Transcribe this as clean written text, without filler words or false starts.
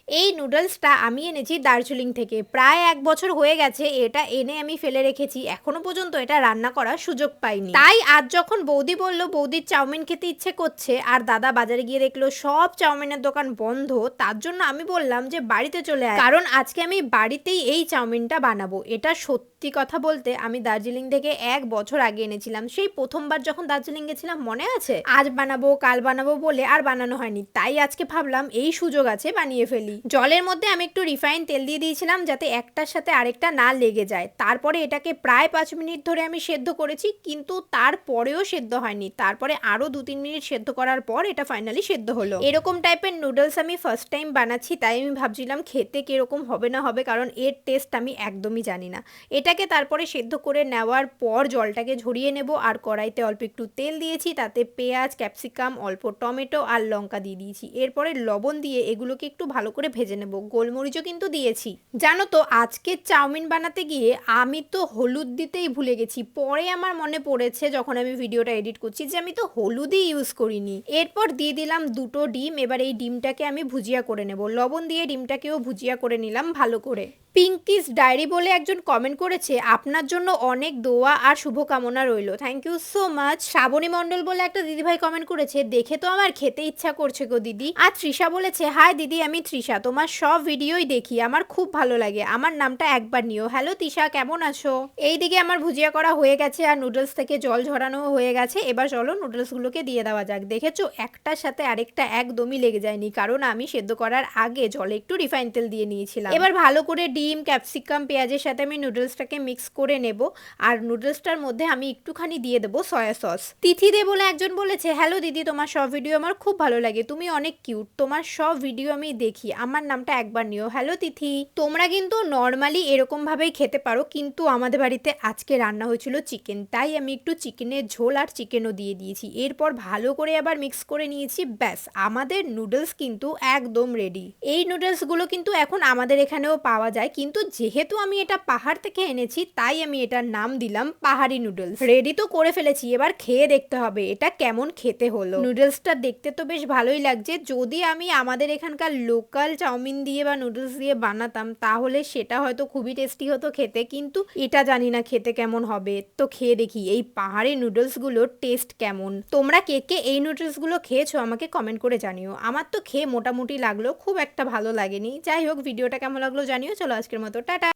এই নুডলসটা আমি এনেছি দার্জিলিং থেকে। প্রায় ১ বছর হয়ে গেছে এটা এনে আমি ফেলে রেখেছি। এখনো পর্যন্ত এটা রান্না করার সুযোগ পাইনি। তাই আজ যখন বৌদি বলল বৌদির চাউমিন খেতে ইচ্ছে করছে আর দাদা বাজারে গিয়ে দেখলো সব চাউমিনের দোকান বন্ধ, তার জন্য আমি বললাম যে বাড়িতে চলে আয়। কারণ আজকে আমি বাড়িতেই এই চাউমিনটা বানাবো। এটা সত্যি কথা বলতে আমি দার্জিলিং থেকে ১ বছর আগে এনেছিলাম। সেই প্রথমবার যখন দার্জিলিং গেছিলাম মনে আছে? আজ বানাবো কাল বানাবো বলে আর বানানো হয়নি। তাই আজকে ভাবলাম এই সুযোগ আছে বানিয়ে ফেলি। জলের মধ্যে আমি একটু রিফাইন তেল দিয়ে দিয়েছিলাম যাতে একটার সাথে আরেকটা না লেগে যায়। তারপরে এটাকে প্রায় ৫ মিনিট ধরে আমি সেদ্ধ করেছি, কিন্তু তারপরেও সেদ্ধ হয়নি। তারপরে আরও ২-৩ মিনিট সেদ্ধ করার পর এটা ফাইনালি সেদ্ধ হলো। এরকম টাইপের নুডলস আমি ফার্স্ট টাইম বানাচ্ছি, তাই আমি ভাবছিলাম খেতে কিরকম হবে না হবে, কারণ এর টেস্ট আমি একদমই জানি না। এটাকে তারপরে সেদ্ধ করে নেওয়ার পর জলটাকে ঝরিয়ে নেব আর কড়াইতে অল্প একটু তেল দিয়েছি, তাতে পেঁয়াজ, ক্যাপসিকাম, অল্প টমেটো আর লঙ্কা দিয়ে দিয়েছি। এরপরে লবণ দিয়ে এগুলোকে একটু ভালো করে ভেজে নেব। গোলমরিচও কিন্তু দিয়েছি। জানো তো আজকে চাউমিন বানাতে গিয়ে আমি তো হলুদ দিতেই ভুলে গেছি। পরে আমার মনে পড়েছে যখন আমি ভিডিওটা এডিট করছি যে আমি তো হলুদই ইউজ করিনি। এরপর দিয়ে দিলাম ২টো ডিম। এবার এই ডিমটাকে আমি ভুজিয়া করে নেব। লবণ দিয়ে ডিমটাকেও ভুজিয়া করে নিলাম ভালো করে। পিঙ্কিস ডায়েরি বলে একজন কমেন্ট করেছে, আপনার জন্য অনেক দোয়া আর শুভকামনা রইল। Thank you so much. Srabani Mondal বলে একটা দিদিভাই কমেন্ট করেছে, দেখে তো আমার খেতে ইচ্ছা করছে গো দিদি। আর তৃষা বলেছে, হাই দিদি আমি তৃষা, তোমার সব ভিডিওই দেখি, আমার খুব ভালো লাগে, আমার নামটা একবার নিও। হ্যালো তৃষা, কেমন আছো? এইদিকে আমার ভুজিয়া করা হয়ে গেছে আর নুডলস থেকে জল ঝরানো হয়ে গেছে। এবার চলো নুডলসগুলোকে দিয়ে দেওয়া যাক। দেখেছো একটার সাথে আরেকটা একদমই লেগে যায়নি, কারণ আমি সেদ্ধ করার আগে জলে একটু রিফাইন তেল দিয়ে নিয়েছিলাম। এবার ভালো করে ডিম, ক্যাপসিকাম, পেঁয়াজের সাথে আমি নুডলসটাকে মিক্স করে নেব। আর নুডলসটার মধ্যে আমি একটুখানি দিয়ে দেবো সয়া সস। তিথি দে বলে একজন বলেছে, হ্যালো দিদি, তোমার সব ভিডিও আমার খুব ভালো লাগে, তুমি অনেক কিউট, তোমার সব ভিডিও আমি দেখি, আমার নামটা একবার নিও। হ্যালো তিথি। তোমরা কিন্তু নর্মালি এরকম ভাবেই খেতে পারো, কিন্তু আমাদের বাড়িতে আজকে রান্না হয়েছিল চিকেন, তাই আমি একটু চিকেনের ঝোল আর চিকেনও দিয়ে দিয়েছি। এরপর ভালো করে আবার মিক্স করে নিয়েছি। ব্যাস, আমাদের নুডলস কিন্তু একদম রেডি। এই নুডলসগুলো কিন্তু এখন আমাদের এখানেও পাওয়া যায়, কিন্তু যেহেতু আমি এটা পাহাড় থেকে এনেছি তাই আমি এটার নাম দিলাম পাহাড়ি নুডলস। রেডি তো করে ফেলেছি, এবার খেয়ে দেখতে হবে এটা কেমন খেতে হলো। নুডলসটা দেখতে তো বেশ ভালোই লাগছে। যদি আমি আমাদের এখানকার লোকাল চাউমিন দিয়ে বা নুডলস দিয়ে বানাতাম তাহলে সেটা হয়তো খুবই টেস্টি হতো খেতে, কিন্তু এটা জানি না খেতে কেমন হবে। তো খেয়ে দেখি এই পাহাড়ি নুডলসগুলোর টেস্ট কেমন। তোমরা কে কে এই নুডলসগুলো খেয়েছো আমাকে কমেন্ট করে জানিও। আমার তো খেয়ে মোটামুটি লাগলো, খুব একটা ভালো লাগেনি। যাই হোক, ভিডিওটা কেমন লাগলো জানিও। চলো আজকের মতো টাটা।